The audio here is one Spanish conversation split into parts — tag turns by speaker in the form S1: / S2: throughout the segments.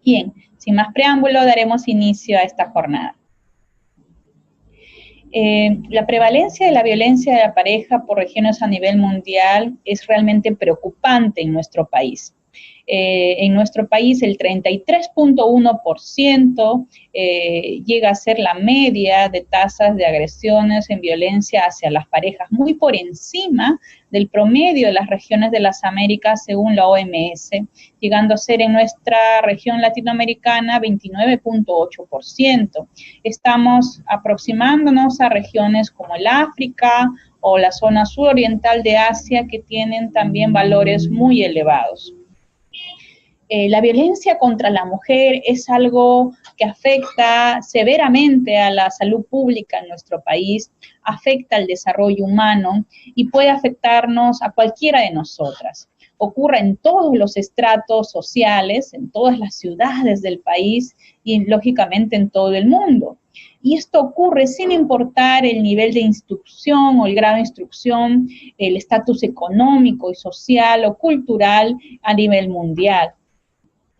S1: Bien, sin más preámbulo, daremos inicio a esta jornada. La prevalencia de la violencia de la pareja por regiones a nivel mundial es realmente preocupante en nuestro país. En nuestro país el 33.1% llega a ser la media de tasas de agresiones en violencia hacia las parejas, muy por encima del promedio de las regiones de las Américas según la OMS, llegando a ser en nuestra región latinoamericana 29.8%. Estamos aproximándonos a regiones como el África o la zona suroriental de Asia que tienen también valores muy elevados. La violencia contra la mujer es algo que afecta severamente a la salud pública en nuestro país, afecta al desarrollo humano y puede afectarnos a cualquiera de nosotras. Ocurre en todos los estratos sociales, en todas las ciudades del país y lógicamente en todo el mundo. Y esto ocurre sin importar el nivel de instrucción o el grado de instrucción, el estatus económico y social o cultural a nivel mundial.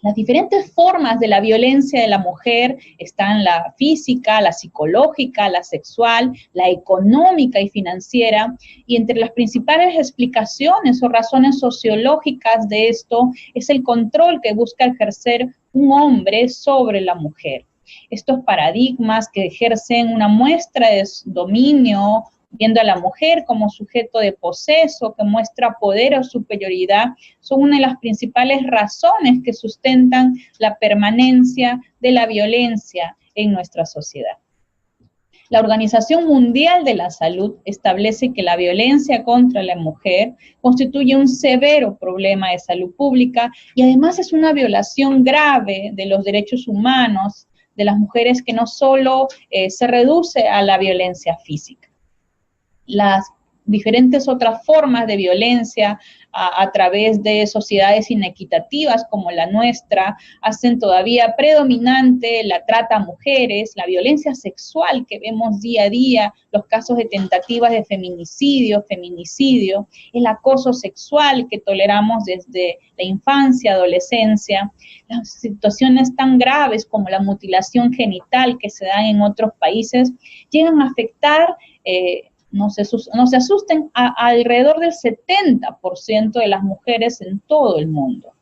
S1: Las diferentes formas de la violencia de la mujer están la física, la psicológica, la sexual, la económica y financiera, y entre las principales explicaciones o razones sociológicas de esto es el control que busca ejercer un hombre sobre la mujer. Estos paradigmas que ejercen una muestra de dominio, viendo a la mujer como sujeto de poseso, que muestra poder o superioridad, son una de las principales razones que sustentan la permanencia de la violencia en nuestra sociedad. La Organización Mundial de la Salud establece que la violencia contra la mujer constituye un severo problema de salud pública y además es una violación grave de los derechos humanos de las mujeres que no solo se reduce a la violencia física. Las diferentes otras formas de violencia a través de sociedades inequitativas como la nuestra hacen todavía predominante la trata a mujeres, la violencia sexual que vemos día a día, los casos de tentativas de feminicidio, el acoso sexual que toleramos desde la infancia, adolescencia, las situaciones tan graves como la mutilación genital que se dan en otros países llegan a afectar no se asusten, alrededor del 70% de las mujeres en todo el mundo.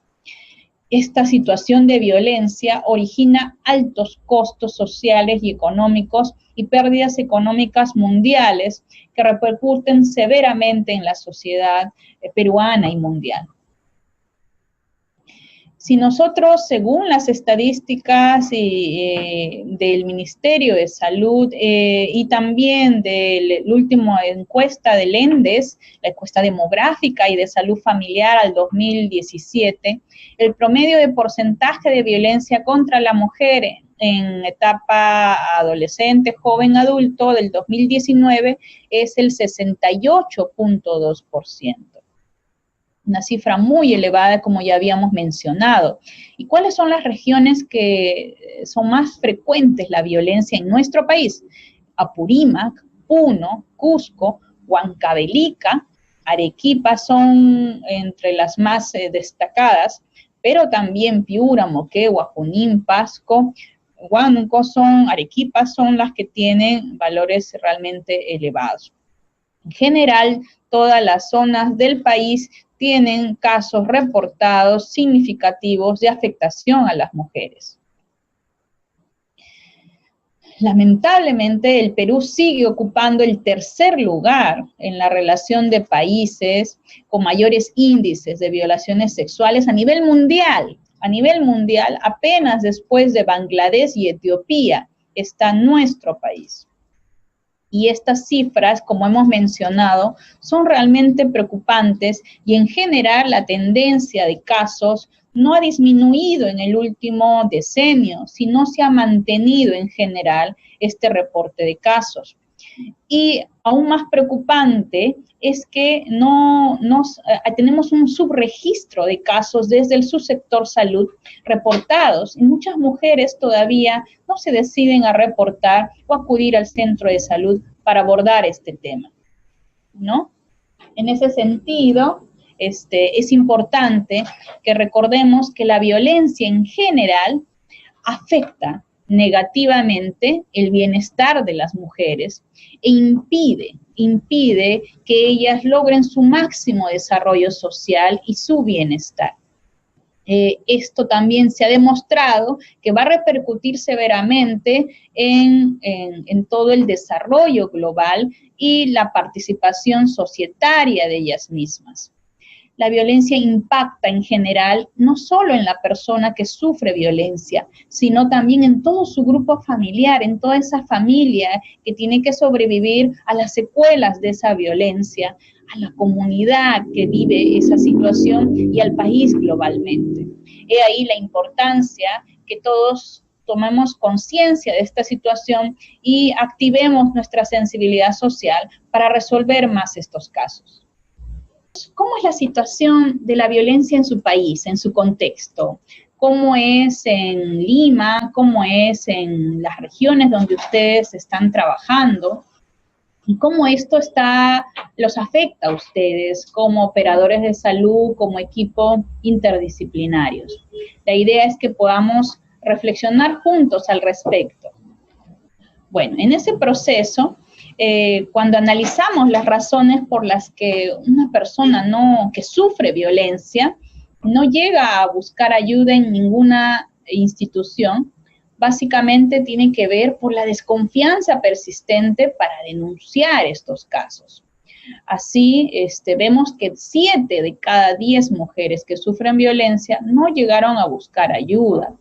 S1: Esta situación de violencia origina altos costos sociales y económicos y pérdidas económicas mundiales que repercuten severamente en la sociedad peruana y mundial. Si nosotros, según las estadísticas del Ministerio de Salud y también de la última encuesta del ENDES, la encuesta demográfica y de salud familiar al 2017, el promedio de porcentaje de violencia contra la mujer en etapa adolescente, joven, adulto del 2019 es el 68.2%. Una cifra muy elevada, como ya habíamos mencionado. ¿Y cuáles son las regiones que son más frecuentes la violencia en nuestro país? Apurímac, Puno, Cusco, Huancavelica, Arequipa son entre las más destacadas, pero también Piura, Moquegua, Junín, Pasco, Huánuco Arequipa son las que tienen valores realmente elevados. En general, todas las zonas del país tienen casos reportados significativos de afectación a las mujeres. Lamentablemente, el Perú sigue ocupando el tercer lugar en la relación de países con mayores índices de violaciones sexuales a nivel mundial. A nivel mundial, apenas después de Bangladesh y Etiopía, está nuestro país. Y estas cifras, como hemos mencionado, son realmente preocupantes y en general la tendencia de casos no ha disminuido en el último decenio, sino se ha mantenido en general este reporte de casos. Y aún más preocupante es que tenemos un subregistro de casos desde el subsector salud reportados, y muchas mujeres todavía no se deciden a reportar o acudir al centro de salud para abordar este tema, ¿no? En ese sentido, es importante que recordemos que la violencia en general afecta negativamente el bienestar de las mujeres e impide que ellas logren su máximo desarrollo social y su bienestar. Esto también se ha demostrado que va a repercutir severamente en todo el desarrollo global y la participación societaria de ellas mismas. La violencia impacta en general no solo en la persona que sufre violencia, sino también en todo su grupo familiar, en toda esa familia que tiene que sobrevivir a las secuelas de esa violencia, a la comunidad que vive esa situación y al país globalmente. He ahí la importancia que todos tomemos conciencia de esta situación y activemos nuestra sensibilidad social para resolver más estos casos. ¿Cómo es la situación de la violencia en su país, en su contexto? ¿Cómo es en Lima? ¿Cómo es en las regiones donde ustedes están trabajando? ¿Y cómo esto los afecta a ustedes como operadores de salud, como equipo interdisciplinarios? La idea es que podamos reflexionar juntos al respecto. Bueno, en ese proceso, cuando analizamos las razones por las que una persona que sufre violencia no llega a buscar ayuda en ninguna institución, básicamente tiene que ver por la desconfianza persistente para denunciar estos casos. Así, vemos que 7 de cada 10 mujeres que sufren violencia no llegaron a buscar ayuda.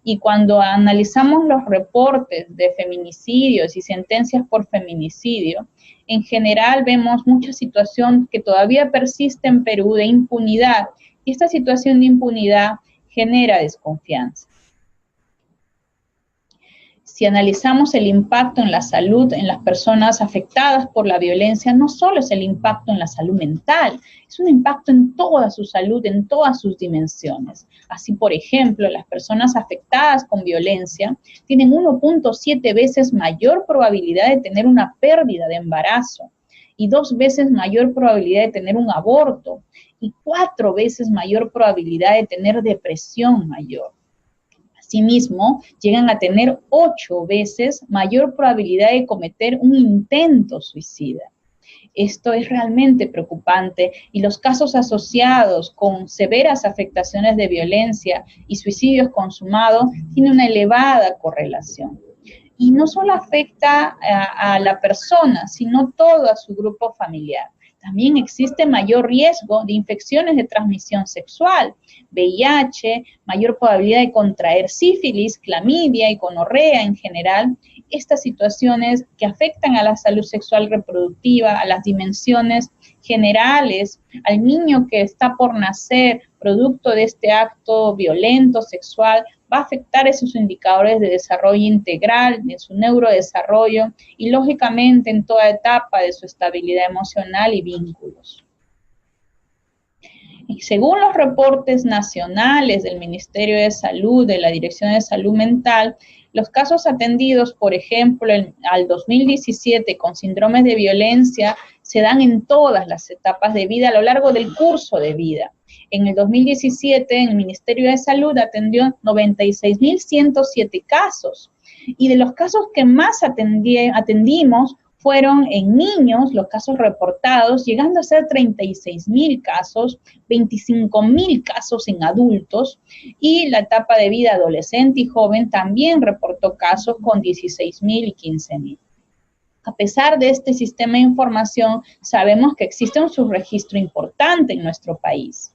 S1: Y cuando analizamos los reportes de feminicidios y sentencias por feminicidio, en general vemos mucha situación que todavía persiste en Perú de impunidad, y esta situación de impunidad genera desconfianza. Si analizamos el impacto en la salud en las personas afectadas por la violencia, no solo es el impacto en la salud mental, es un impacto en toda su salud, en todas sus dimensiones. Así, por ejemplo, las personas afectadas con violencia tienen 1.7 veces mayor probabilidad de tener una pérdida de embarazo, y 2 veces mayor probabilidad de tener un aborto, y 4 veces mayor probabilidad de tener depresión mayor. Asimismo, llegan a tener 8 veces mayor probabilidad de cometer un intento suicida. Esto es realmente preocupante, y los casos asociados con severas afectaciones de violencia y suicidios consumados tienen una elevada correlación. Y no solo afecta a la persona, sino todo a su grupo familiar. También existe mayor riesgo de infecciones de transmisión sexual, VIH, mayor probabilidad de contraer sífilis, clamidia y gonorrea en general. Estas situaciones que afectan a la salud sexual reproductiva, a las dimensiones generales, al niño que está por nacer producto de este acto violento, sexual, va a afectar esos indicadores de desarrollo integral, de su neurodesarrollo y, lógicamente, en toda etapa de su estabilidad emocional y vínculos. Y según los reportes nacionales del Ministerio de Salud, de la Dirección de Salud Mental, los casos atendidos, por ejemplo, al 2017 con síndromes de violencia se dan en todas las etapas de vida a lo largo del curso de vida. En el 2017, el Ministerio de Salud atendió 96.107 casos, y de los casos que más atendimos fueron en niños, los casos reportados, llegando a ser 36.000 casos, 25.000 casos en adultos, y la etapa de vida adolescente y joven también reportó casos con 16.000 y 15.000. A pesar de este sistema de información, sabemos que existe un subregistro importante en nuestro país.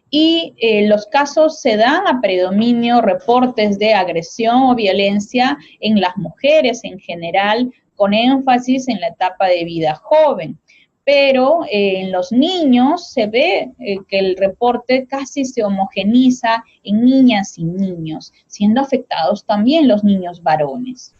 S1: Y los casos se dan a predominio reportes de agresión o violencia en las mujeres en general, con énfasis en la etapa de vida joven. Pero en los niños se ve que el reporte casi se homogeniza en niñas y niños, siendo afectados también los niños varones.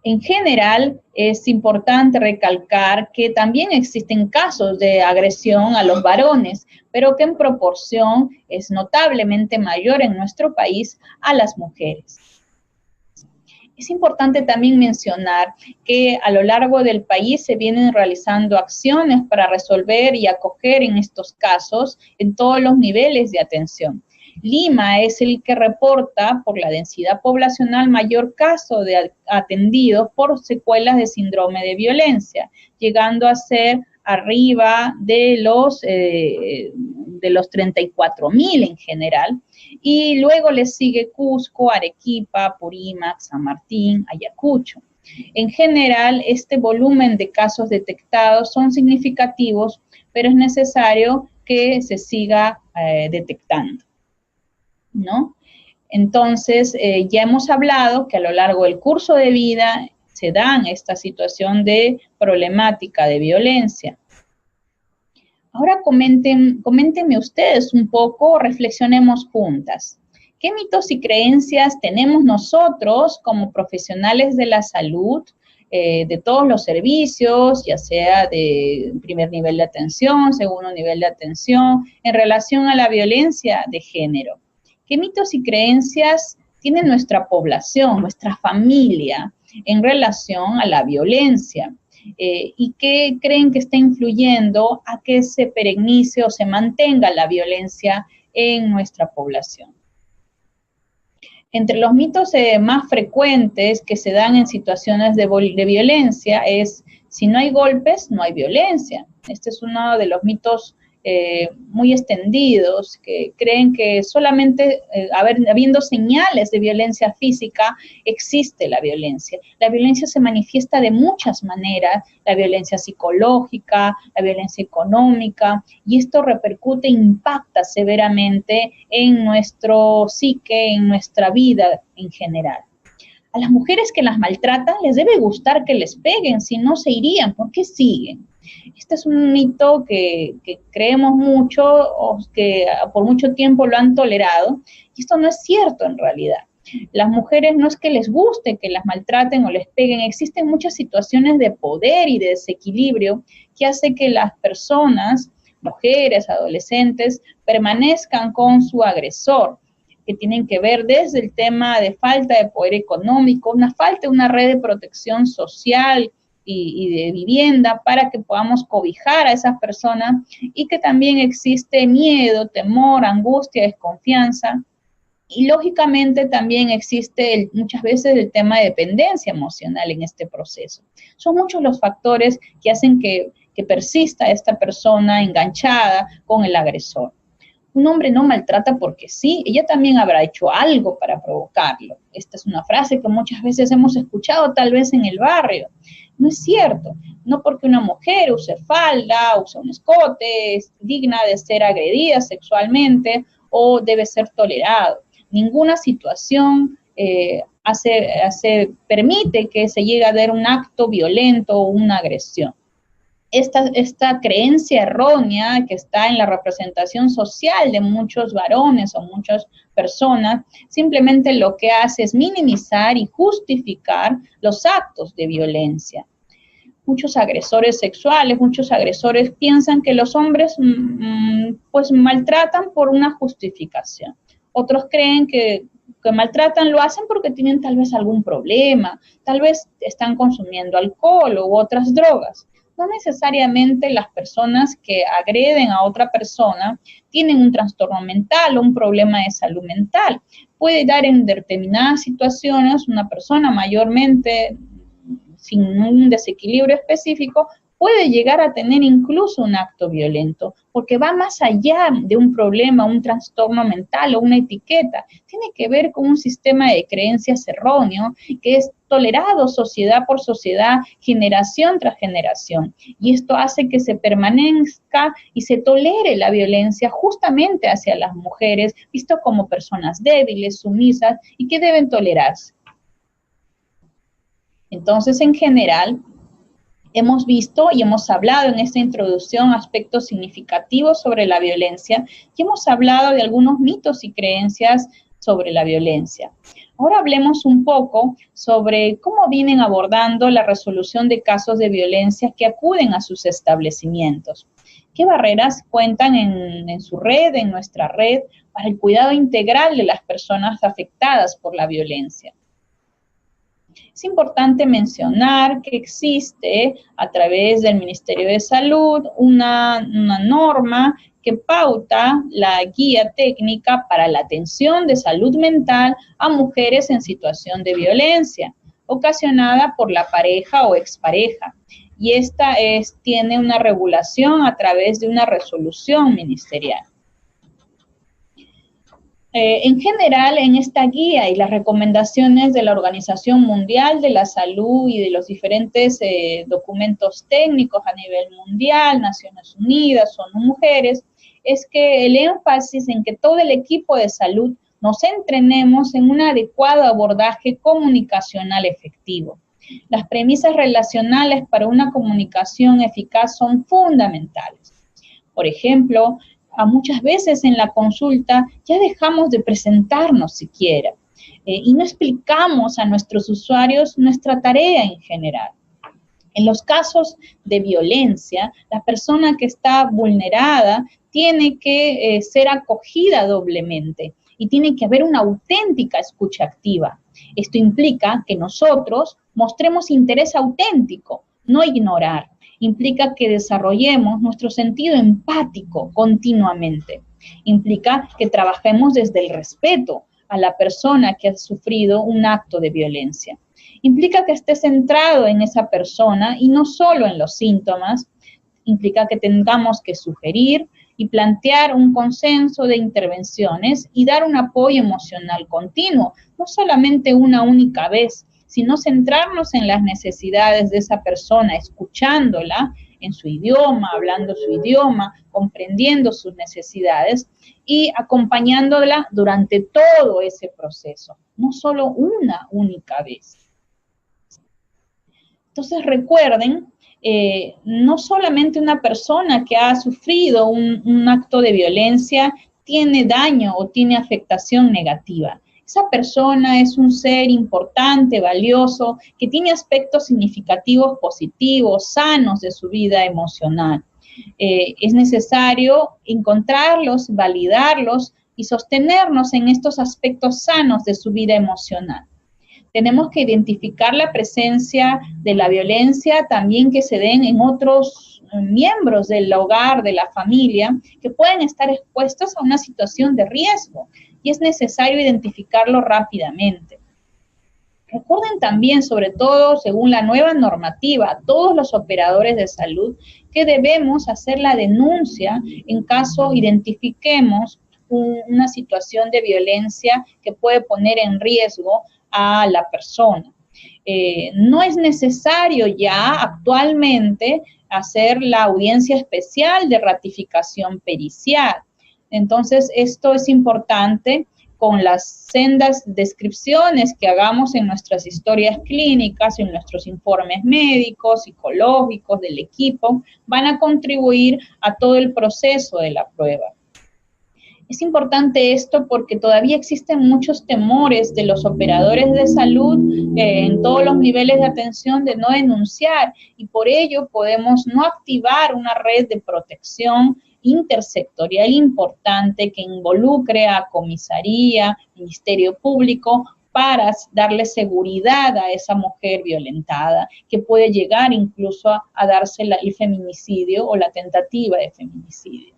S1: En general, es importante recalcar que también existen casos de agresión a los varones, pero que en proporción es notablemente mayor en nuestro país a las mujeres. Es importante también mencionar que a lo largo del país se vienen realizando acciones para resolver y acoger en estos casos en todos los niveles de atención. Lima es el que reporta por la densidad poblacional mayor caso de atendidos por secuelas de síndrome de violencia, llegando a ser arriba de los 34.000 en general, y luego le sigue Cusco, Arequipa, Apurímac, San Martín, Ayacucho. En general, este volumen de casos detectados son significativos, pero es necesario que se siga detectando, ¿no? Entonces, ya hemos hablado que a lo largo del curso de vida se dan esta situación de problemática de violencia. Ahora coméntenme ustedes un poco, reflexionemos juntas. ¿Qué mitos y creencias tenemos nosotros como profesionales de la salud, de todos los servicios, ya sea de primer nivel de atención, segundo nivel de atención, en relación a la violencia de género? ¿Qué mitos y creencias tiene nuestra población, nuestra familia, en relación a la violencia? ¿Y qué creen que está influyendo a que se perenice o se mantenga la violencia en nuestra población? Entre los mitos más frecuentes que se dan en situaciones de violencia es: si no hay golpes, no hay violencia. Este es uno de los mitos muy extendidos, que creen que solamente habiendo señales de violencia física, existe la violencia. La violencia se manifiesta de muchas maneras: la violencia psicológica, la violencia económica, y esto repercute e impacta severamente en nuestro psique, en nuestra vida en general. A las mujeres que las maltratan les debe gustar que les peguen, si no se irían. ¿Por qué siguen? Este es un mito que creemos mucho, o que por mucho tiempo lo han tolerado, y esto no es cierto en realidad. Las mujeres no es que les guste que las maltraten o les peguen, existen muchas situaciones de poder y de desequilibrio que hace que las personas, mujeres, adolescentes, permanezcan con su agresor, que tienen que ver desde el tema de falta de poder económico, una falta de una red de protección social y de vivienda para que podamos cobijar a esas personas, y que también existe miedo, temor, angustia, desconfianza, y lógicamente también existe muchas veces el tema de dependencia emocional en este proceso. Son muchos los factores que hacen que persista esta persona enganchada con el agresor. Un hombre no maltrata porque sí, ella también habrá hecho algo para provocarlo. Esta es una frase que muchas veces hemos escuchado tal vez en el barrio. No es cierto. No porque una mujer use falda, use un escote, es digna de ser agredida sexualmente o debe ser tolerado. Ninguna situación permite que se llegue a dar un acto violento o una agresión. Esta creencia errónea que está en la representación social de muchos varones o muchas personas, simplemente lo que hace es minimizar y justificar los actos de violencia. Muchos agresores sexuales, muchos agresores piensan que los hombres pues maltratan por una justificación. Otros creen que maltratan lo hacen porque tienen tal vez algún problema, tal vez están consumiendo alcohol u otras drogas. No necesariamente las personas que agreden a otra persona tienen un trastorno mental o un problema de salud mental. Puede dar en determinadas situaciones una persona mayormente sin un desequilibrio específico, puede llegar a tener incluso un acto violento, porque va más allá de un problema, un trastorno mental o una etiqueta. Tiene que ver con un sistema de creencias erróneo que es tolerado sociedad por sociedad, generación tras generación. Y esto hace que se permanezca y se tolere la violencia justamente hacia las mujeres, visto como personas débiles, sumisas y que deben tolerarse. Entonces, en general, hemos visto y hemos hablado en esta introducción aspectos significativos sobre la violencia y hemos hablado de algunos mitos y creencias sobre la violencia. Ahora hablemos un poco sobre cómo vienen abordando la resolución de casos de violencia que acuden a sus establecimientos. ¿Qué barreras cuentan en su red, en nuestra red, para el cuidado integral de las personas afectadas por la violencia? Es importante mencionar que existe a través del Ministerio de Salud una norma que pauta la guía técnica para la atención de salud mental a mujeres en situación de violencia ocasionada por la pareja o expareja. Y esta tiene una regulación a través de una resolución ministerial. En general, en esta guía y las recomendaciones de la Organización Mundial de la Salud y de los diferentes documentos técnicos a nivel mundial, Naciones Unidas, ONU Mujeres, es que el énfasis en que todo el equipo de salud nos entrenemos en un adecuado abordaje comunicacional efectivo. Las premisas relacionales para una comunicación eficaz son fundamentales. Por ejemplo, muchas veces en la consulta ya dejamos de presentarnos siquiera y no explicamos a nuestros usuarios nuestra tarea en general. En los casos de violencia, la persona que está vulnerada tiene que ser acogida doblemente y tiene que haber una auténtica escucha activa. Esto implica que nosotros mostremos interés auténtico, no ignorar. Implica que desarrollemos nuestro sentido empático continuamente. Implica que trabajemos desde el respeto a la persona que ha sufrido un acto de violencia. Implica que esté centrado en esa persona y no solo en los síntomas. Implica que tengamos que sugerir y plantear un consenso de intervenciones y dar un apoyo emocional continuo, no solamente una única vez, sino centrarnos en las necesidades de esa persona, escuchándola en su idioma, hablando su idioma, comprendiendo sus necesidades y acompañándola durante todo ese proceso, no solo una única vez. Entonces recuerden, no solamente una persona que ha sufrido un acto de violencia tiene daño o tiene afectación negativa. Esa persona es un ser importante, valioso, que tiene aspectos significativos, positivos, sanos de su vida emocional. Es necesario encontrarlos, validarlos y sostenernos en estos aspectos sanos de su vida emocional. Tenemos que identificar la presencia de la violencia también que se den en otros miembros del hogar, de la familia, que pueden estar expuestos a una situación de riesgo y es necesario identificarlo rápidamente. Recuerden también, sobre todo según la nueva normativa, a todos los operadores de salud que debemos hacer la denuncia en caso identifiquemos una situación de violencia que puede poner en riesgo a la persona. No es necesario ya actualmente hacer la audiencia especial de ratificación pericial. Entonces, esto es importante con las sendas descripciones que hagamos en nuestras historias clínicas, en nuestros informes médicos, psicológicos del equipo, van a contribuir a todo el proceso de la prueba. Es importante esto porque todavía existen muchos temores de los operadores de salud en todos los niveles de atención de no denunciar y por ello podemos no activar una red de protección intersectorial importante que involucre a comisaría, Ministerio Público, para darle seguridad a esa mujer violentada, que puede llegar incluso a darse el feminicidio o la tentativa de feminicidio.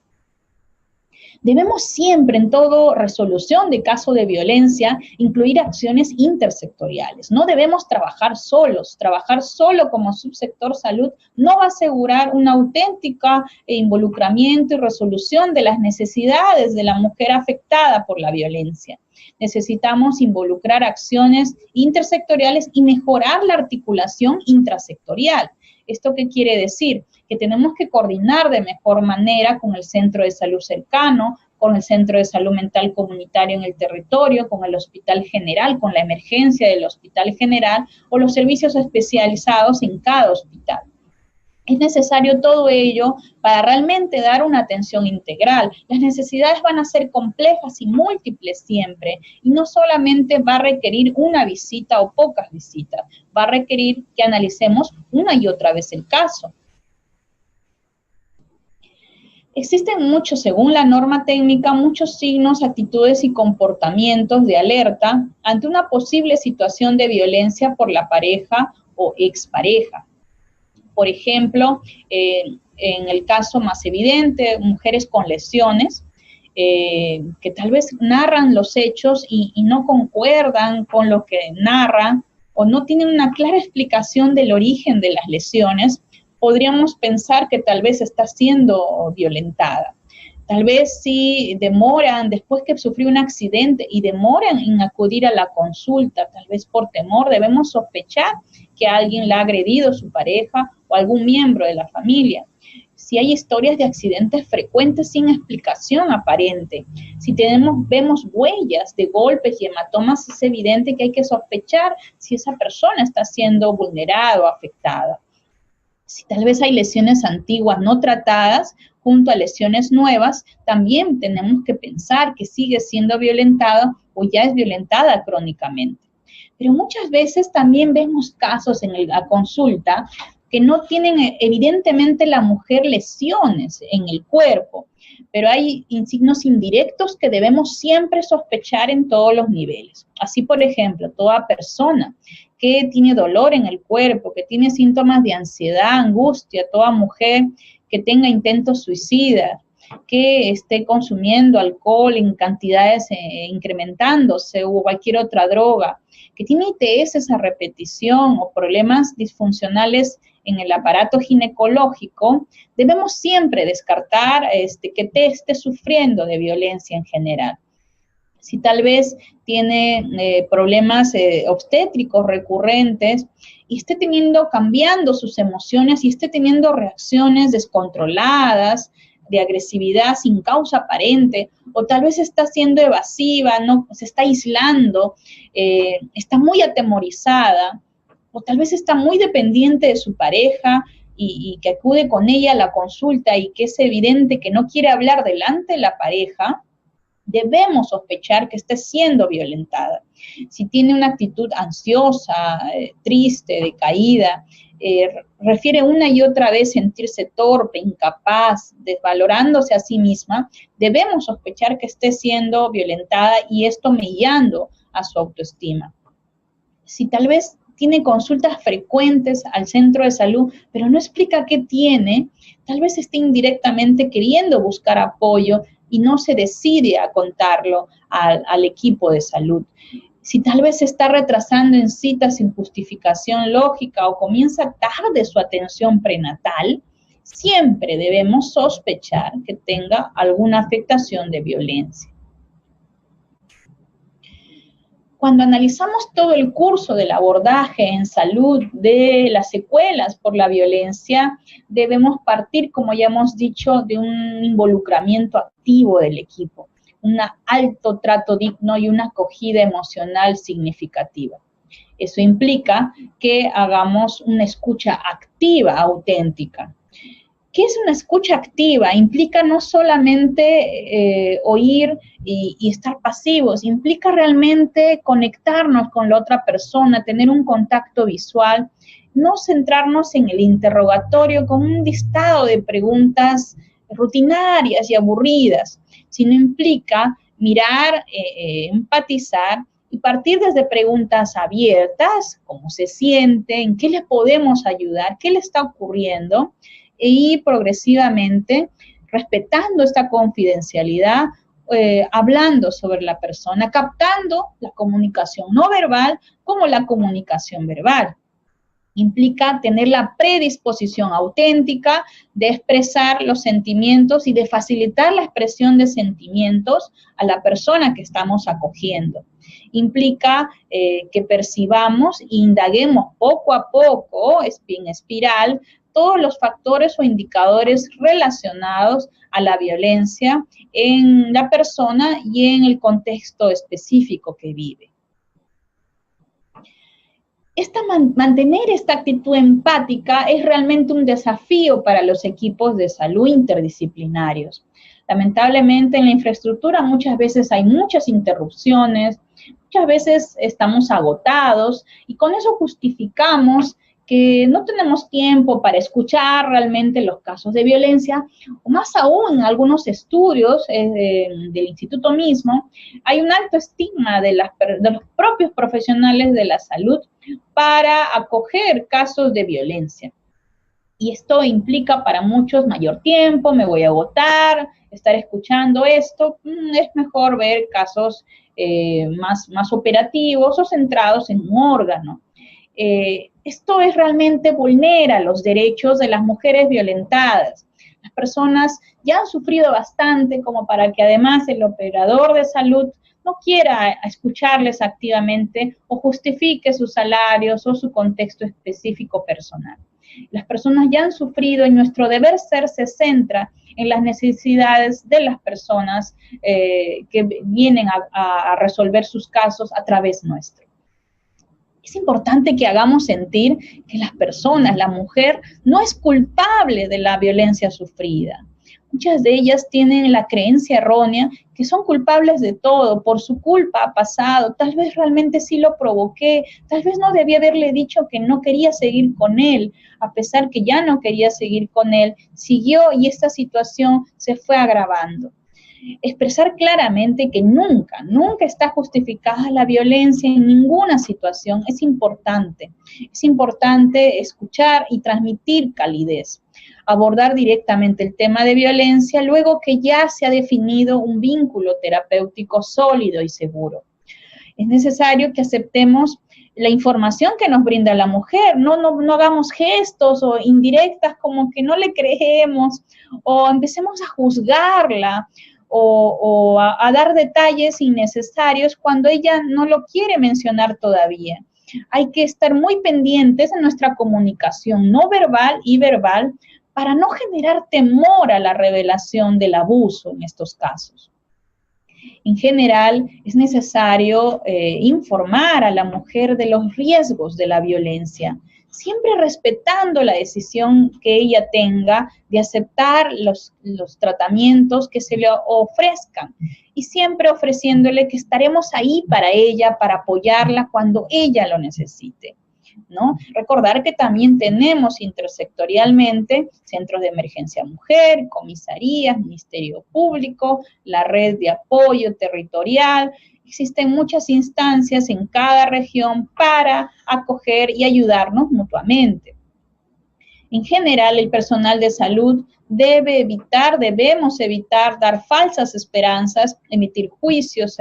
S1: Debemos siempre, en toda resolución de caso de violencia, incluir acciones intersectoriales. No debemos trabajar solos. Trabajar solo como subsector salud no va a asegurar un auténtico involucramiento y resolución de las necesidades de la mujer afectada por la violencia. Necesitamos involucrar acciones intersectoriales y mejorar la articulación intrasectorial. ¿Esto qué quiere decir? Que tenemos que coordinar de mejor manera con el centro de salud cercano, con el centro de salud mental comunitario en el territorio, con el hospital general, con la emergencia del hospital general o los servicios especializados en cada hospital. Es necesario todo ello para realmente dar una atención integral. Las necesidades van a ser complejas y múltiples siempre, y no solamente va a requerir una visita o pocas visitas, va a requerir que analicemos una y otra vez el caso. Existen muchos, según la norma técnica, muchos signos, actitudes y comportamientos de alerta ante una posible situación de violencia por la pareja o expareja. Por ejemplo, en el caso más evidente, mujeres con lesiones, que tal vez narran los hechos y no concuerdan con lo que narran o no tienen una clara explicación del origen de las lesiones, podríamos pensar que tal vez está siendo violentada. Tal vez si demoran, después que sufrió un accidente y demoran en acudir a la consulta, tal vez por temor, debemos sospechar que alguien la ha agredido, su pareja o algún miembro de la familia. Si hay historias de accidentes frecuentes sin explicación aparente, si vemos huellas de golpes y hematomas, es evidente que hay que sospechar si esa persona está siendo vulnerada o afectada. Si tal vez hay lesiones antiguas no tratadas junto a lesiones nuevas, también tenemos que pensar que sigue siendo violentada o ya es violentada crónicamente. Pero muchas veces también vemos casos en la consulta que no tienen evidentemente la mujer lesiones en el cuerpo, pero hay signos indirectos que debemos siempre sospechar en todos los niveles. Así, por ejemplo, toda persona que tiene dolor en el cuerpo, que tiene síntomas de ansiedad, angustia, toda mujer que tenga intentos suicidas, que esté consumiendo alcohol en cantidades incrementándose o cualquier otra droga, que tiene ITS a repetición o problemas disfuncionales en el aparato ginecológico, debemos siempre descartar que esté sufriendo de violencia en general. Si tal vez tiene problemas obstétricos recurrentes y esté cambiando sus emociones y esté teniendo reacciones descontroladas, de agresividad sin causa aparente, o tal vez está siendo evasiva, no, se está aislando, está muy atemorizada, o tal vez está muy dependiente de su pareja y que acude con ella a la consulta y que es evidente que no quiere hablar delante de la pareja, debemos sospechar que esté siendo violentada. Si tiene una actitud ansiosa, triste, decaída, refiere una y otra vez sentirse torpe, incapaz, desvalorándose a sí misma, debemos sospechar que esté siendo violentada y esto mellando a su autoestima. Si tal vez tiene consultas frecuentes al centro de salud, pero no explica qué tiene, tal vez esté indirectamente queriendo buscar apoyo y no se decide a contarlo al equipo de salud. Si tal vez se está retrasando en citas sin justificación lógica o comienza tarde su atención prenatal, siempre debemos sospechar que tenga alguna afectación de violencia. Cuando analizamos todo el curso del abordaje en salud de las secuelas por la violencia, debemos partir, como ya hemos dicho, de un involucramiento activo del equipo, un alto trato digno y una acogida emocional significativa. Eso implica que hagamos una escucha activa, auténtica. ¿Qué es una escucha activa? Implica no solamente oír y estar pasivos, implica realmente conectarnos con la otra persona, tener un contacto visual, no centrarnos en el interrogatorio con un listado de preguntas rutinarias y aburridas, sino implica mirar, empatizar y partir desde preguntas abiertas, cómo se siente, en qué le podemos ayudar, qué le está ocurriendo, y progresivamente, respetando esta confidencialidad, hablando sobre la persona, captando la comunicación no verbal como la comunicación verbal. Implica tener la predisposición auténtica de expresar los sentimientos y de facilitar la expresión de sentimientos a la persona que estamos acogiendo. Implica que percibamos e indaguemos poco a poco, en espiral, todos los factores o indicadores relacionados a la violencia en la persona y en el contexto específico que vive. Mantener esta actitud empática es realmente un desafío para los equipos de salud interdisciplinarios. Lamentablemente en la infraestructura muchas veces hay muchas interrupciones, muchas veces estamos agotados y con eso justificamos que no tenemos tiempo para escuchar realmente los casos de violencia, o más aún en algunos estudios del instituto mismo, hay un alto estigma de los propios profesionales de la salud para acoger casos de violencia. Y esto implica para muchos mayor tiempo, me voy a agotar, estar escuchando esto, es mejor ver casos más operativos o centrados en un órgano. Esto realmente vulnera los derechos de las mujeres violentadas. Las personas ya han sufrido bastante como para que además el operador de salud no quiera escucharles activamente o justifique sus salarios o su contexto específico personal. Las personas ya han sufrido y nuestro deber ser se centra en las necesidades de las personas que vienen a resolver sus casos a través nuestro. Es importante que hagamos sentir que las personas, la mujer, no es culpable de la violencia sufrida. Muchas de ellas tienen la creencia errónea que son culpables de todo, por su culpa ha pasado, tal vez realmente sí lo provoqué, tal vez no debía haberle dicho que no quería seguir con él, a pesar que ya no quería seguir con él, siguió y esta situación se fue agravando. Expresar claramente que nunca está justificada la violencia en ninguna situación es importante. Es importante escuchar y transmitir calidez. Abordar directamente el tema de violencia luego que ya se ha definido un vínculo terapéutico sólido y seguro. Es necesario que aceptemos la información que nos brinda la mujer, no hagamos gestos o indirectas como que no le creemos o empecemos a juzgarla o a dar detalles innecesarios cuando ella no lo quiere mencionar todavía. Hay que estar muy pendientes en nuestra comunicación no verbal y verbal para no generar temor a la revelación del abuso en estos casos. En general, es necesario informar a la mujer de los riesgos de la violencia, siempre respetando la decisión que ella tenga de aceptar los tratamientos que se le ofrezcan y siempre ofreciéndole que estaremos ahí para ella, para apoyarla cuando ella lo necesite, ¿no? Recordar que también tenemos intersectorialmente centros de emergencia mujer, comisarías, Ministerio Público, la red de apoyo territorial. Existen muchas instancias en cada región para acoger y ayudarnos mutuamente. En general, el personal de salud debemos evitar dar falsas esperanzas, emitir juicios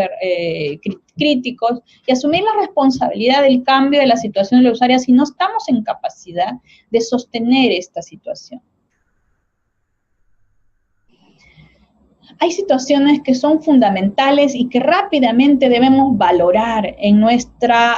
S1: críticos y asumir la responsabilidad del cambio de la situación de la usuaria si no estamos en capacidad de sostener esta situación. Hay situaciones que son fundamentales y que rápidamente debemos valorar en nuestras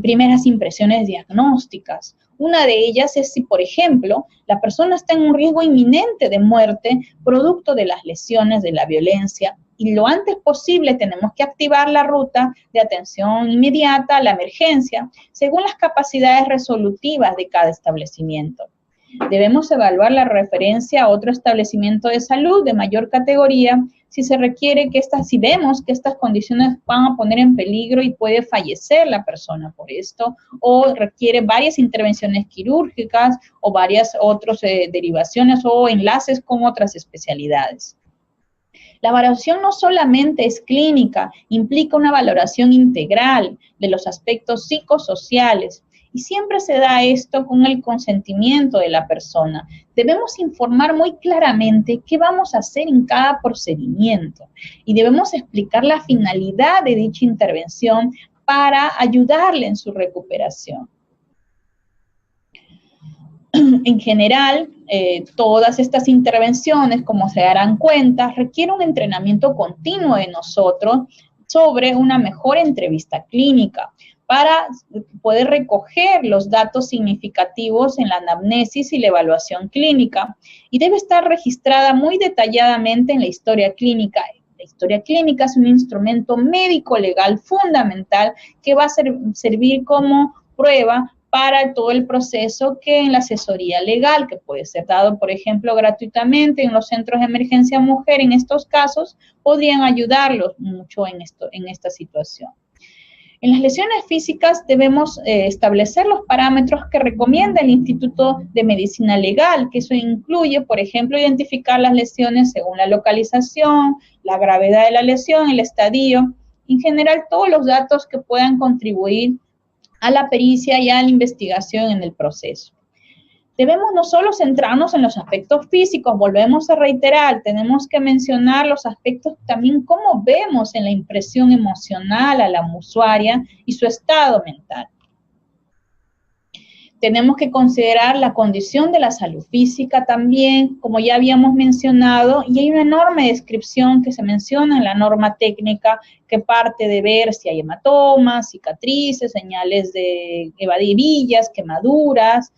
S1: primeras impresiones diagnósticas. Una de ellas es si, por ejemplo, la persona está en un riesgo inminente de muerte producto de las lesiones de la violencia y lo antes posible tenemos que activar la ruta de atención inmediata a la emergencia según las capacidades resolutivas de cada establecimiento. Debemos evaluar la referencia a otro establecimiento de salud de mayor categoría si vemos que estas condiciones van a poner en peligro y puede fallecer la persona por esto, o requiere varias intervenciones quirúrgicas o varias otras derivaciones o enlaces con otras especialidades. La valoración no solamente es clínica, implica una valoración integral de los aspectos psicosociales, y siempre se da esto con el consentimiento de la persona. Debemos informar muy claramente qué vamos a hacer en cada procedimiento y debemos explicar la finalidad de dicha intervención para ayudarle en su recuperación. En general, todas estas intervenciones, como se darán cuenta, requieren un entrenamiento continuo de nosotros sobre una mejor entrevista clínica, para poder recoger los datos significativos en la anamnesis y la evaluación clínica, y debe estar registrada muy detalladamente en la historia clínica. La historia clínica es un instrumento médico legal fundamental que va a servir como prueba para todo el proceso que en la asesoría legal, que puede ser dado, por ejemplo, gratuitamente en los centros de emergencia mujer, en estos casos, podrían ayudarlos mucho en esta situación. En las lesiones físicas debemos establecer los parámetros que recomienda el Instituto de Medicina Legal, que eso incluye, por ejemplo, identificar las lesiones según la localización, la gravedad de la lesión, el estadio, en general todos los datos que puedan contribuir a la pericia y a la investigación en el proceso. Debemos no solo centrarnos en los aspectos físicos, volvemos a reiterar, tenemos que mencionar los aspectos también cómo vemos en la impresión emocional a la usuaria y su estado mental. Tenemos que considerar la condición de la salud física también, como ya habíamos mencionado, y hay una enorme descripción que se menciona en la norma técnica que parte de ver si hay hematomas, cicatrices, señales de evadivillas, quemaduras,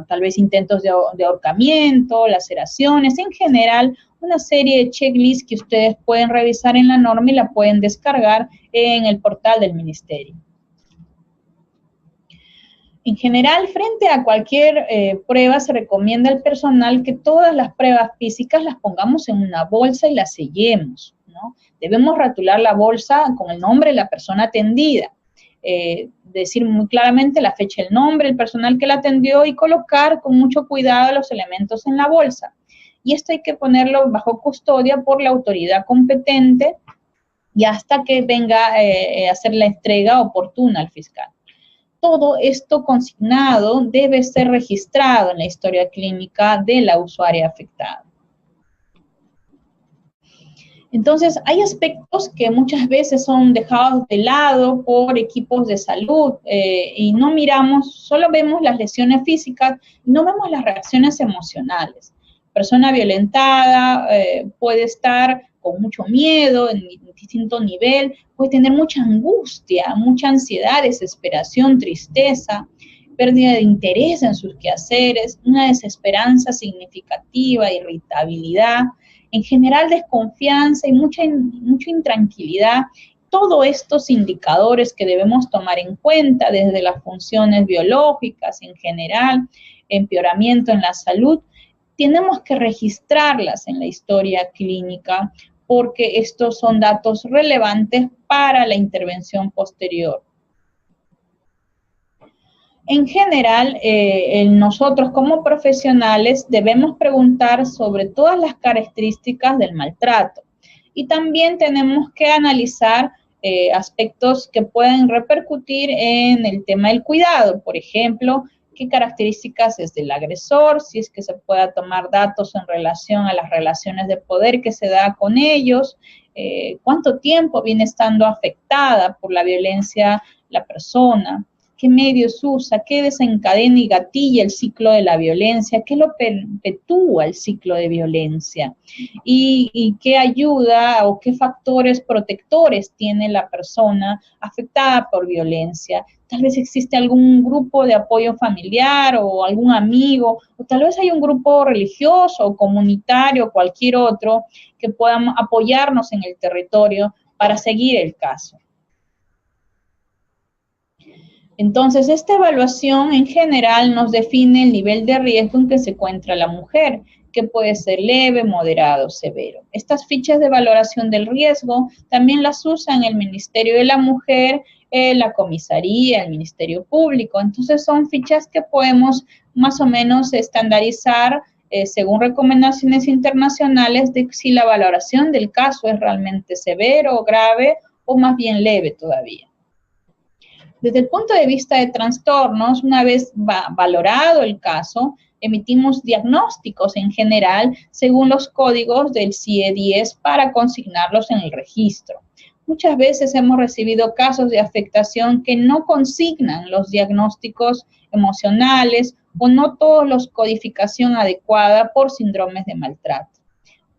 S1: tal vez intentos de ahorcamiento, laceraciones, en general, una serie de checklists que ustedes pueden revisar en la norma y la pueden descargar en el portal del ministerio. En general, frente a cualquier prueba, se recomienda al personal que todas las pruebas físicas las pongamos en una bolsa y las sellemos, ¿no? Debemos ratular la bolsa con el nombre de la persona atendida, decir muy claramente la fecha, el nombre, el personal que la atendió y colocar con mucho cuidado los elementos en la bolsa. Y esto hay que ponerlo bajo custodia por la autoridad competente y hasta que venga a hacer la entrega oportuna al fiscal. Todo esto consignado debe ser registrado en la historia clínica de la usuaria afectada. Entonces, hay aspectos que muchas veces son dejados de lado por equipos de salud y no miramos, solo vemos las lesiones físicas, no vemos las reacciones emocionales. Persona violentada puede estar con mucho miedo en distinto nivel, puede tener mucha angustia, mucha ansiedad, desesperación, tristeza, pérdida de interés en sus quehaceres, una desesperanza significativa, irritabilidad, en general desconfianza y mucha intranquilidad. Todos estos indicadores que debemos tomar en cuenta desde las funciones biológicas en general, empeoramiento en la salud, tenemos que registrarlas en la historia clínica porque estos son datos relevantes para la intervención posterior. En general, nosotros como profesionales debemos preguntar sobre todas las características del maltrato y también tenemos que analizar aspectos que pueden repercutir en el tema del cuidado. Por ejemplo, qué características es del agresor, si es que se pueda tomar datos en relación a las relaciones de poder que se da con ellos, cuánto tiempo viene estando afectada por la violencia la persona, qué medios usa, qué desencadena y gatilla el ciclo de la violencia, qué lo perpetúa el ciclo de violencia y qué ayuda o qué factores protectores tiene la persona afectada por violencia. Tal vez existe algún grupo de apoyo familiar o algún amigo, o tal vez hay un grupo religioso o comunitario o cualquier otro que pueda apoyarnos en el territorio para seguir el caso. Entonces, esta evaluación en general nos define el nivel de riesgo en que se encuentra la mujer, que puede ser leve, moderado, severo. Estas fichas de valoración del riesgo también las usan el Ministerio de la Mujer, la comisaría, el Ministerio Público. Entonces, son fichas que podemos más o menos estandarizar según recomendaciones internacionales de si la valoración del caso es realmente severo, grave o más bien leve todavía. Desde el punto de vista de trastornos, una vez valorado el caso, emitimos diagnósticos en general según los códigos del CIE-10 para consignarlos en el registro. Muchas veces hemos recibido casos de afectación que no consignan los diagnósticos emocionales o no todos los codificación adecuada por síndromes de maltrato.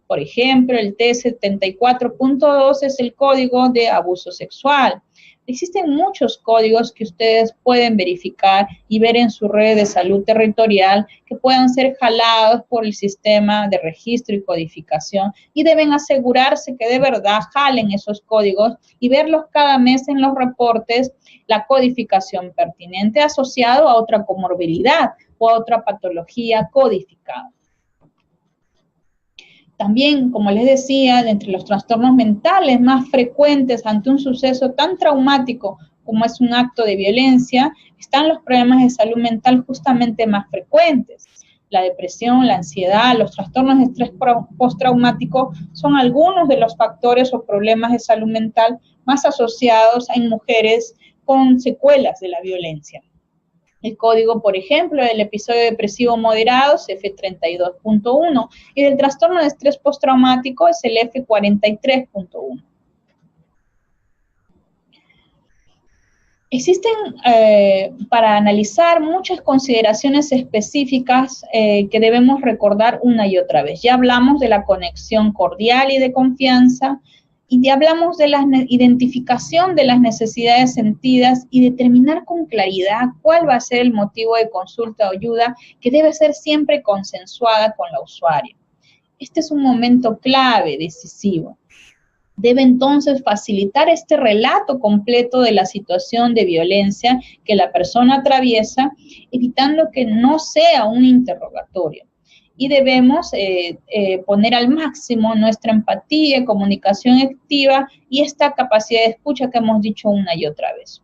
S1: Por ejemplo, el T74.2 es el código de abuso sexual. Existen muchos códigos que ustedes pueden verificar y ver en su red de salud territorial que puedan ser jalados por el sistema de registro y codificación y deben asegurarse que de verdad jalen esos códigos y verlos cada mes en los reportes, la codificación pertinente asociado a otra comorbilidad o a otra patología codificada. También, como les decía, entre los trastornos mentales más frecuentes ante un suceso tan traumático como es un acto de violencia, están los problemas de salud mental justamente más frecuentes. La depresión, la ansiedad, los trastornos de estrés postraumático son algunos de los factores o problemas de salud mental más asociados en mujeres con secuelas de la violencia. El código, por ejemplo, del episodio depresivo moderado es F32.1 y del trastorno de estrés postraumático es el F43.1. Existen, para analizar, muchas consideraciones específicas que debemos recordar una y otra vez. Ya hablamos de la conexión cordial y de confianza, y ya hablamos de la identificación de las necesidades sentidas y determinar con claridad cuál va a ser el motivo de consulta o ayuda que debe ser siempre consensuada con la usuaria. Este es un momento clave, decisivo. Debe entonces facilitar este relato completo de la situación de violencia que la persona atraviesa, evitando que no sea un interrogatorio. Y debemos poner al máximo nuestra empatía, comunicación activa y esta capacidad de escucha que hemos dicho una y otra vez.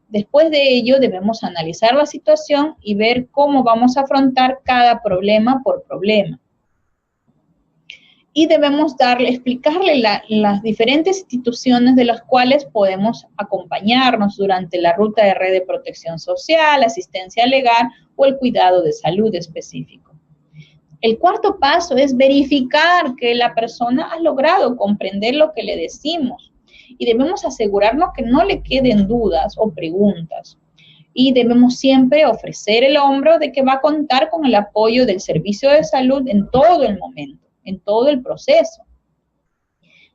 S1: Después de ello, debemos analizar la situación y ver cómo vamos a afrontar cada problema por problema. Y debemos explicarle las diferentes instituciones de las cuales podemos acompañarnos durante la ruta de red de protección social, asistencia legal o el cuidado de salud específico. El cuarto paso es verificar que la persona ha logrado comprender lo que le decimos y debemos asegurarnos que no le queden dudas o preguntas. Y debemos siempre ofrecer el hombro de que va a contar con el apoyo del servicio de salud en todo el momento, en todo el proceso.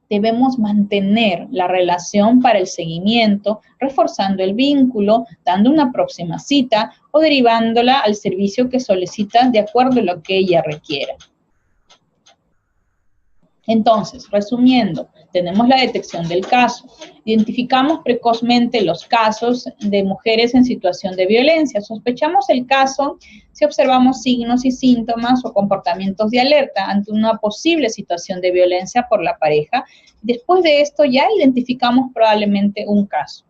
S1: Debemos mantener la relación para el seguimiento, reforzando el vínculo, dando una próxima cita o derivándola al servicio que solicita de acuerdo a lo que ella requiera. Entonces, resumiendo, tenemos la detección del caso. Identificamos precozmente los casos de mujeres en situación de violencia. Sospechamos el caso si observamos signos y síntomas o comportamientos de alerta ante una posible situación de violencia por la pareja. Después de esto ya identificamos probablemente un caso.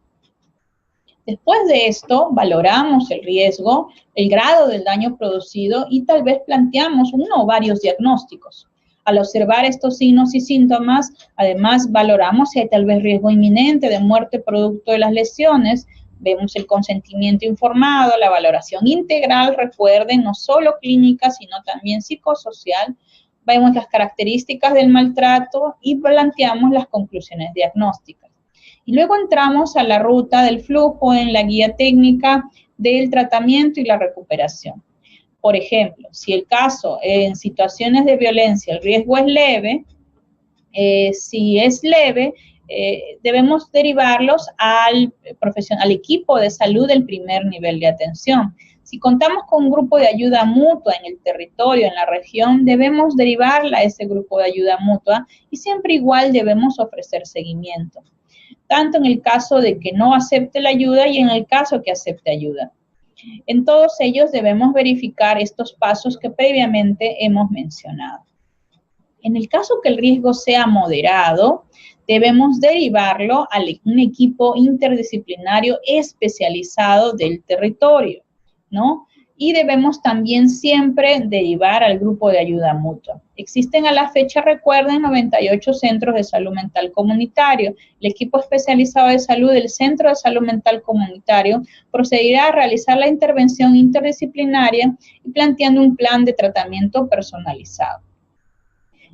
S1: Después de esto, valoramos el riesgo, el grado del daño producido y tal vez planteamos uno o varios diagnósticos. Al observar estos signos y síntomas, además valoramos si hay tal vez riesgo inminente de muerte producto de las lesiones. Vemos el consentimiento informado, la valoración integral, recuerden, no solo clínica, sino también psicosocial. Vemos las características del maltrato y planteamos las conclusiones diagnósticas. Y luego entramos a la ruta del flujo en la guía técnica del tratamiento y la recuperación. Por ejemplo, si el caso en situaciones de violencia el riesgo es leve, si es leve, debemos derivarlos al equipo de salud del primer nivel de atención. Si contamos con un grupo de ayuda mutua en el territorio, en la región, debemos derivarla a ese grupo de ayuda mutua y siempre igual debemos ofrecer seguimiento, tanto en el caso de que no acepte la ayuda y en el caso que acepte ayuda. En todos ellos debemos verificar estos pasos que previamente hemos mencionado. En el caso que el riesgo sea moderado, debemos derivarlo a un equipo interdisciplinario especializado del territorio, ¿no? Y debemos también siempre derivar al grupo de ayuda mutua. Existen a la fecha, recuerden, 98 centros de salud mental comunitario. El equipo especializado de salud del Centro de Salud Mental Comunitario procederá a realizar la intervención interdisciplinaria y planteando un plan de tratamiento personalizado.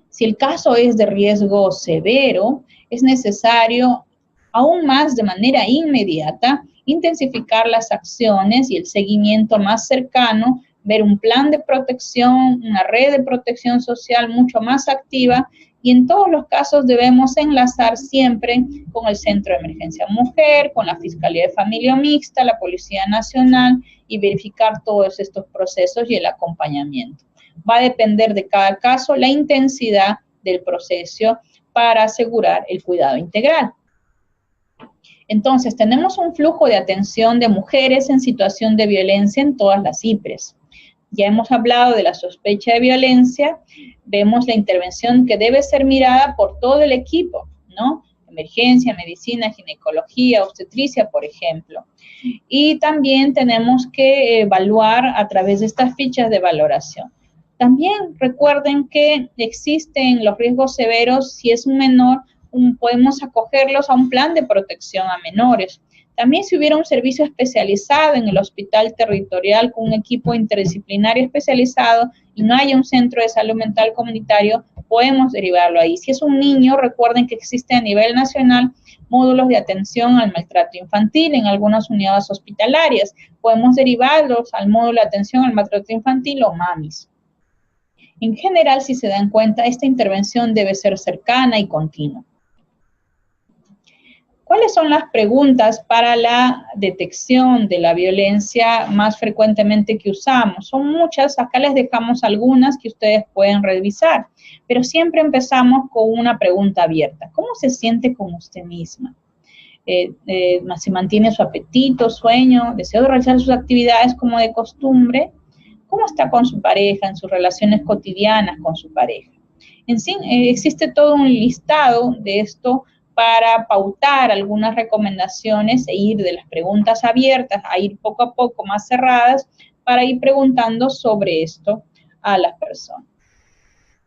S1: Si el caso es de riesgo severo, es necesario, aún más de manera inmediata, intensificar las acciones y el seguimiento más cercano, ver un plan de protección, una red de protección social mucho más activa Y en todos los casos debemos enlazar siempre con el Centro de Emergencia Mujer, con la Fiscalía de Familia Mixta, la Policía Nacional y verificar todos estos procesos y el acompañamiento. Va a depender de cada caso la intensidad del proceso para asegurar el cuidado integral. Entonces, tenemos un flujo de atención de mujeres en situación de violencia en todas las IPRES. Ya hemos hablado de la sospecha de violencia, vemos la intervención que debe ser mirada por todo el equipo, ¿no? Emergencia, medicina, ginecología, obstetricia, por ejemplo. Y también tenemos que evaluar a través de estas fichas de valoración. También recuerden que existen los riesgos severos. Si es un menor, podemos acogerlos a un plan de protección a menores. También si hubiera un servicio especializado en el hospital territorial con un equipo interdisciplinario especializado y no haya un centro de salud mental comunitario, podemos derivarlo ahí. Si es un niño, recuerden que existe a nivel nacional módulos de atención al maltrato infantil en algunas unidades hospitalarias. Podemos derivarlos al módulo de atención al maltrato infantil o MAMIS. En general, si se dan cuenta, esta intervención debe ser cercana y continua. ¿Cuáles son las preguntas para la detección de la violencia más frecuentemente que usamos? Son muchas, acá les dejamos algunas que ustedes pueden revisar, pero siempre empezamos con una pregunta abierta. ¿Cómo se siente con usted misma? ¿Se mantiene su apetito, sueño, deseo de realizar sus actividades como de costumbre? ¿Cómo está con su pareja, en sus relaciones cotidianas con su pareja? En sí, existe todo un listado de esto para pautar algunas recomendaciones e ir de las preguntas abiertas a ir poco a poco más cerradas para ir preguntando sobre esto a las personas.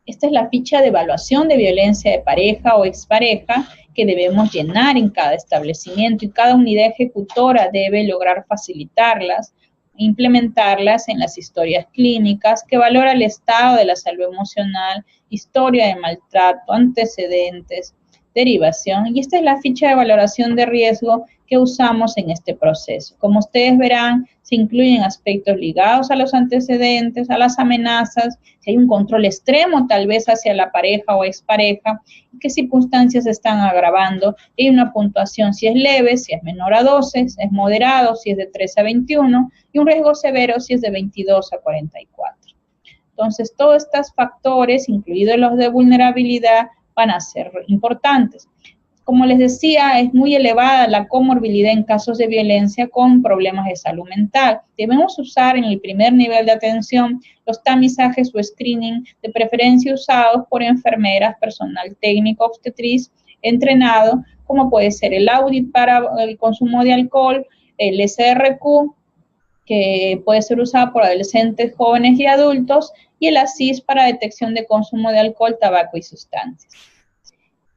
S1: Esta es la ficha de evaluación de violencia de pareja o expareja que debemos llenar en cada establecimiento y cada unidad ejecutora debe lograr facilitarlas, implementarlas en las historias clínicas que valora el estado de la salud emocional, historia de maltrato, antecedentes, derivación, y esta es la ficha de valoración de riesgo que usamos en este proceso. Como ustedes verán, se incluyen aspectos ligados a los antecedentes, a las amenazas, si hay un control extremo tal vez hacia la pareja o expareja, qué circunstancias están agravando, y hay una puntuación si es leve, si es menor a 12, si es moderado, si es de 13 a 21, y un riesgo severo si es de 22 a 44. Entonces, todos estos factores, incluidos los de vulnerabilidad, van a ser importantes. Como les decía, es muy elevada la comorbilidad en casos de violencia con problemas de salud mental. Debemos usar en el primer nivel de atención los tamizajes o screening de preferencia usados por enfermeras, personal técnico, obstetriz, entrenado, como puede ser el audit para el consumo de alcohol, el SRQ, que puede ser usado por adolescentes, jóvenes y adultos, y el ASIS para detección de consumo de alcohol, tabaco y sustancias.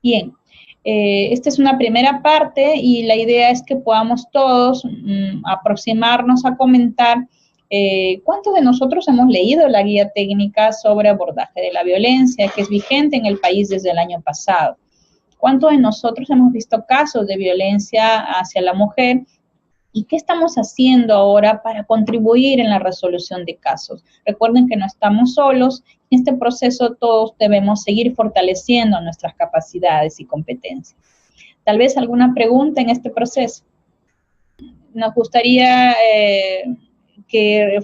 S1: Bien, esta es una primera parte y la idea es que podamos todos aproximarnos a comentar cuántos de nosotros hemos leído la guía técnica sobre abordaje de la violencia, que es vigente en el país desde el año pasado. ¿Cuántos de nosotros hemos visto casos de violencia hacia la mujer? ¿Y qué estamos haciendo ahora para contribuir en la resolución de casos? Recuerden que no estamos solos. En este proceso todos debemos seguir fortaleciendo nuestras capacidades y competencias. Tal vez alguna pregunta en este proceso. Nos gustaría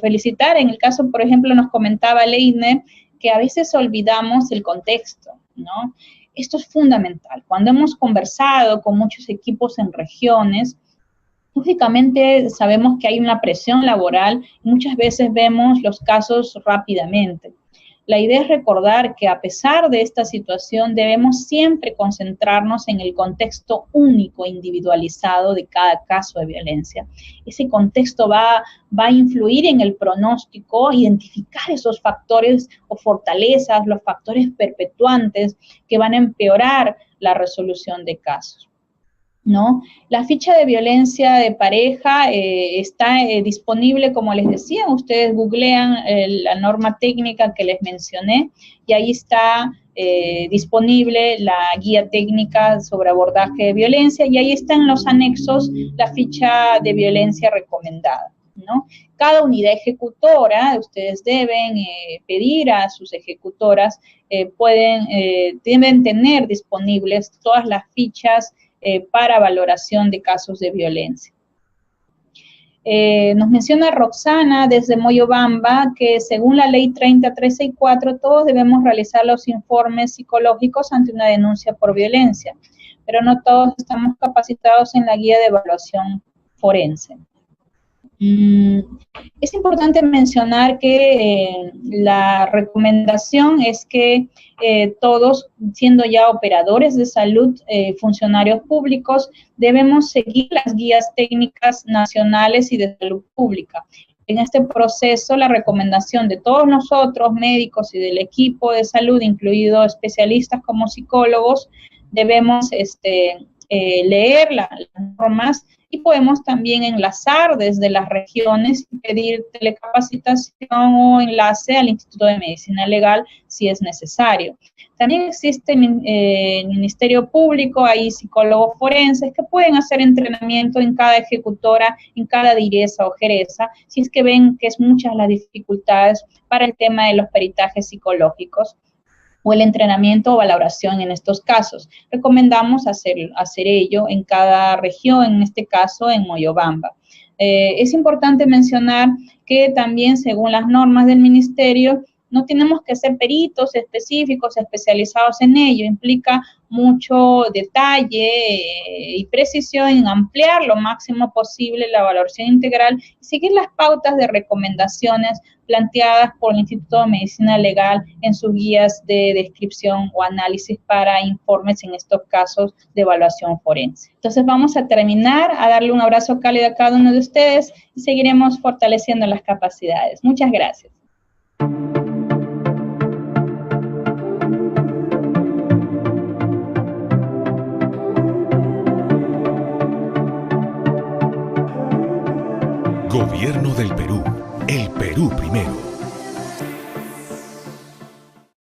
S1: felicitar. En el caso, por ejemplo, nos comentaba Leitner que a veces olvidamos el contexto, ¿no? Esto es fundamental. Cuando hemos conversado con muchos equipos en regiones, lógicamente sabemos que hay una presión laboral y muchas veces vemos los casos rápidamente. La idea es recordar que a pesar de esta situación debemos siempre concentrarnos en el contexto único, individualizado de cada caso de violencia. Ese contexto va a influir en el pronóstico, identificar esos factores o fortalezas, los factores perpetuantes que van a empeorar la resolución de casos, ¿no? La ficha de violencia de pareja está disponible, como les decía, ustedes googlean la norma técnica que les mencioné y ahí está disponible la guía técnica sobre abordaje de violencia y ahí están los anexos la ficha de violencia recomendada, ¿no? Cada unidad ejecutora, ustedes deben pedir a sus ejecutoras deben tener disponibles todas las fichas para valoración de casos de violencia. Nos menciona Roxana desde Moyobamba que según la ley 30364 todos debemos realizar los informes psicológicos ante una denuncia por violencia, pero no todos estamos capacitados en la guía de evaluación forense. Es importante mencionar que la recomendación es que todos, siendo ya operadores de salud, funcionarios públicos, debemos seguir las guías técnicas nacionales y de salud pública. En este proceso, la recomendación de todos nosotros, médicos y del equipo de salud, incluidos especialistas como psicólogos, debemos leer las normas y podemos también enlazar desde las regiones y pedir telecapacitación o enlace al Instituto de Medicina Legal si es necesario. También existe el Ministerio Público, hay psicólogos forenses que pueden hacer entrenamiento en cada ejecutora, en cada direza o jereza, si es que ven que es muchas las dificultades para el tema de los peritajes psicológicos o el entrenamiento o valoración en estos casos. Recomendamos hacer ello en cada región, en este caso en Moyobamba. Es importante mencionar que también según las normas del ministerio, no tenemos que ser peritos específicos, especializados en ello, implica mucho detalle y precisión en ampliar lo máximo posible la valoración integral y seguir las pautas de recomendaciones planteadas por el Instituto de Medicina Legal en sus guías de descripción o análisis para informes en estos casos de evaluación forense. Entonces vamos a terminar, a darle un abrazo cálido a cada uno de ustedes y seguiremos fortaleciendo las capacidades. Muchas gracias.
S2: Gobierno del Perú. El Perú primero.